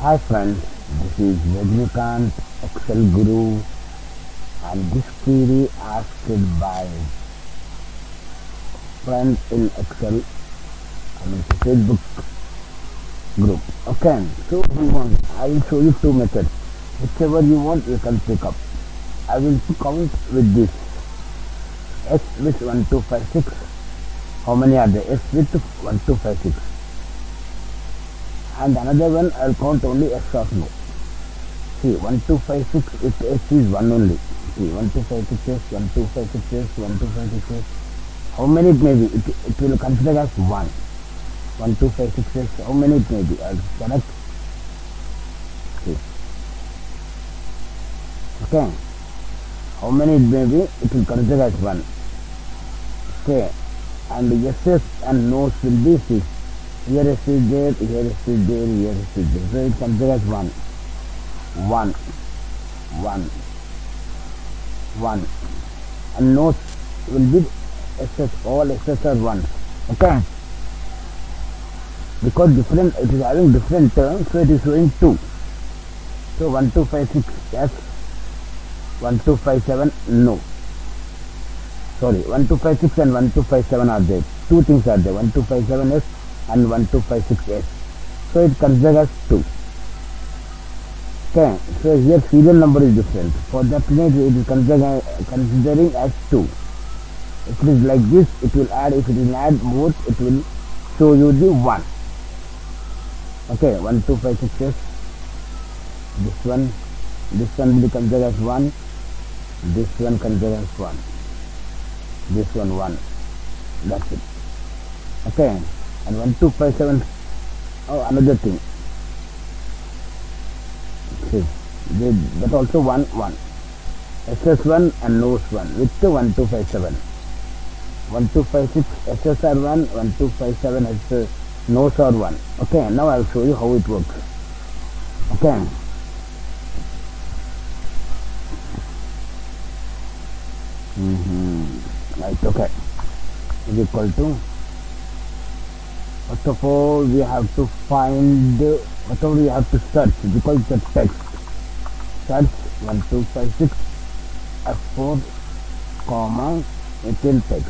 Hi friends, this is Rajnikant, Excel Guru, and this query asked by friends in Excel, Facebook group. Okay, so we want, I will show you two methods. Whichever you want, you can pick up. I will count with this S with 1, 2, 5, 6. How many are there? S with 1, 2, 5, 6. And another one, I will count only S or no. See, 1, 2, 5, 6 with S is 1 only. See, 1, 2, 5, 6 S, 1, 2, 5, 6 S, 1, 2, 5, 6 S. How many it may be? It will consider as 1. 1, 2, 5, 6 S. How many it may be? I'll correct. See. Okay. How many it may be? It will consider as 1. Okay. And yeses and no's will be 6. Here S is there, here S is there, here S is there. So it considered as 1. 1. 1. 1. And no's will be SS, all SS are 1. Okay. Because different, it is having different terms, so it is showing 2. So 1, 2, 5, 6 S, 1, 2, 5, 7 no. Sorry, 1, 2, 5, 6 and 1, 2, 5, 7 are there. Two things are there, 1, 2, 5, 7 S and 1, 2, 5, 6 S. So it considers as 2. Okay, so here serial number is different. For that reason it is considering as 2. If it is like this, it will add, if it will add both, it will show you the 1. Okay, 1, 2, 5, 6 S. This one will be considered as 1. This one considered as 1. This one 1. That's it. Okay, and 1, 2, 5, 7. Oh, another thing. See, that also 1, 1. SS1 and NOS 1 with 1, 2, 5, 7. 1, 2, 5, 6 SSR 1, 1, 2, 5, 7 SS NOS are 1. Okay, now I will show you how it works. Okay. Right, okay. Is equal to, first of all we have to find, whatever we have to search, because it's a text. Search 1, 2, 5, 6 F4 comma within text.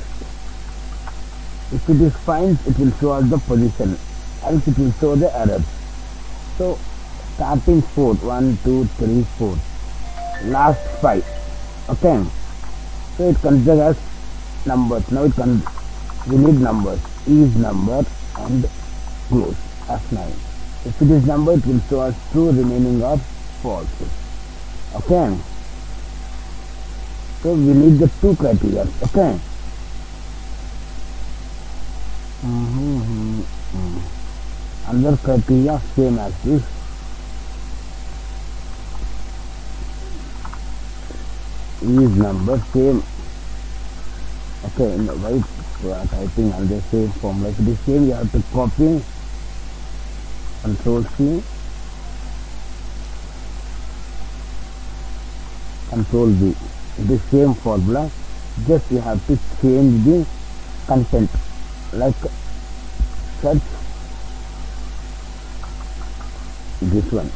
If it is fine, it will show us the position, else it will show the error. So starting 4, 1, 2, 3, 4, last 5. Okay, so it considers as numbers. Now we need numbers. Is number and close F9. If it is number, it will show us true, remaining are false. Okay, so we need the two criteria. Okay. Another criteria same as this. Is number same. Okay, in the white typing on the same formula. If it is same, you have to copy, Control C, Control V. It is same formula, just you have to change the content, like search this one.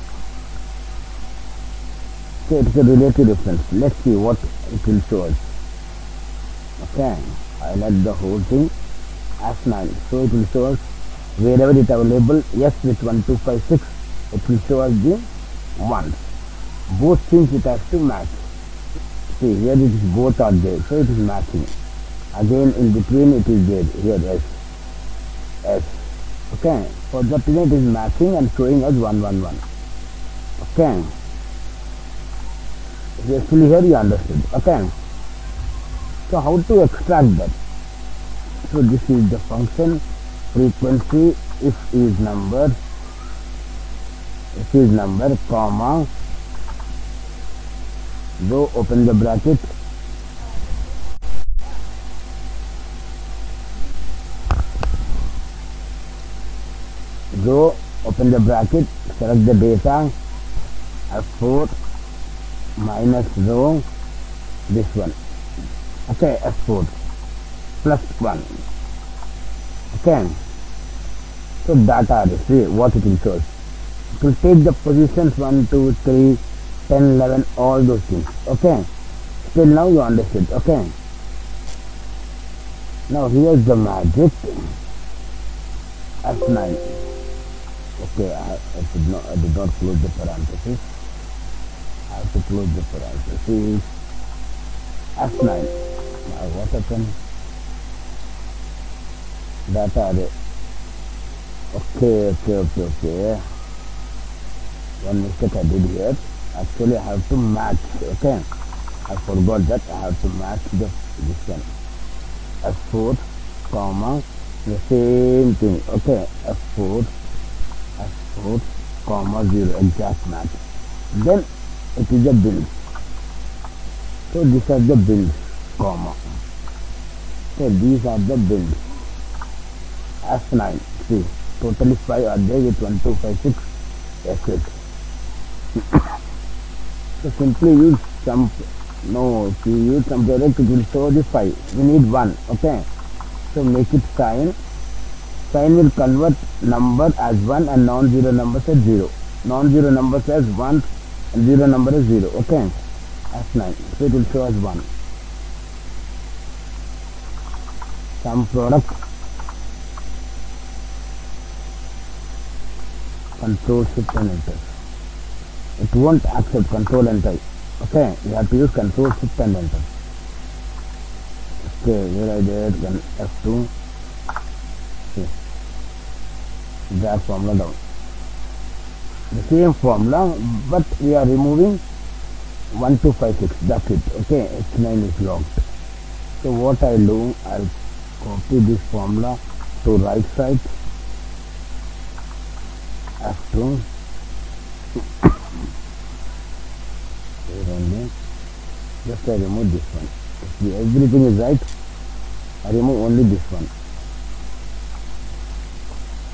So it is a relative difference. Let's see what it will show us. Okay, highlight the whole thing as 9. So it will show us wherever it available, yes with 1, 2, 5, 6, it will show us the 1. Both things it has to match. See, here it is both are there, so it is matching. Again in between it is there, here S. Okay, for that reason it is matching and showing us 1, 1, 1. Okay. Actually here you understood. Okay. So how to extract that? So this is the function frequency if is number comma, though open the bracket, though open the bracket, select the data F4 minus row, this one. Okay, F4 plus 1. Okay, so data array, see what it will show. It will take the positions 1, 2, 3, 10, 11, all those things. Okay. Till now you understood. Okay. Now here's the magic. F9. Okay, I did not close the parenthesis. I have to close the parenthesis. F9. Now what happened? Data array. Okay. One mistake I did here. Actually, I have to match. Okay, I forgot that I have to match this one. F4, comma, the same thing. Okay, F4, comma 0, exact match. Then it is a build. So these are the builds, comma. So these are the builds. F9. See, totally 5 are there with 1, 2, 5, 6 S6. So simply use some, no, if you use some direct, it will show the 5. We need 1, okay. So make it sign. Sign will convert number as 1 and non-zero numbers as 0. Non-zero numbers as 1 and 0 number is 0, okay. F9. So it will show as 1. Some product. Control shift and enter. It won't accept control enter. Okay, you have to use control shift and enter. Okay, here I did then F2. Okay. That formula down. The same formula, but we are removing 1, 2, 5, 6. That's it. Okay, H9 is locked. So what I'll do, I'll copy this formula to right side. F2. Here only. Just I remove this one. If everything is right, I remove only this one.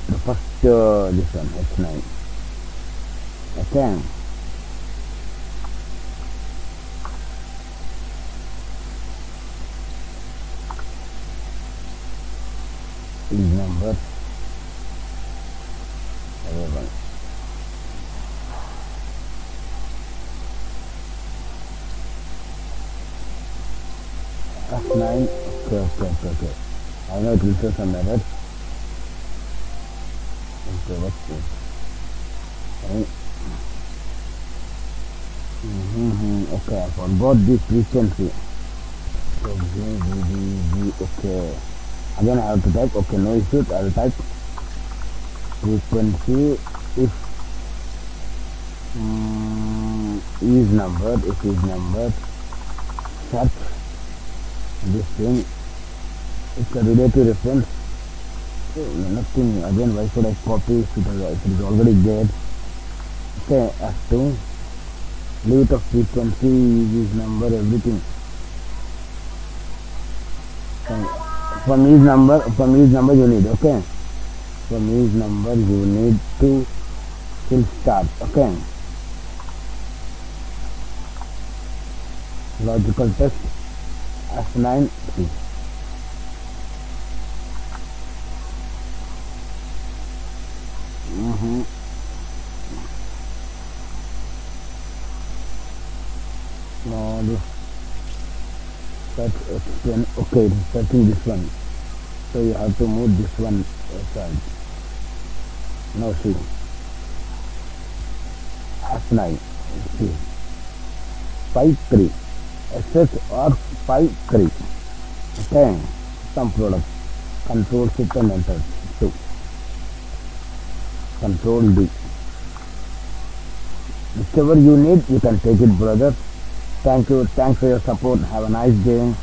The first, this one, H9. Okay. These numbers. Everyone. F9. Okay. I know it will show some errors. Okay, what's this? Okay. Okay, I forgot this frequency. So G, okay. Again I have to type, okay, no issues, I will type frequency if is numbered, search this thing, it's a relative reference. So nothing, again why should I copy it is already there. Okay, F2, limit of frequency is number, everything. From each number you need, okay. From each number you need to still start, okay. Logical test, F9, see. Now this search extend, okay, it's searching this one. So you have to move this one aside. Now see. F9, see. 5-3. SS or 5-3. Okay. Some product. Control shift and enter. 2. Control D. Whichever you need, you can take it, brother. Thank you. Thanks for your support. Have a nice day.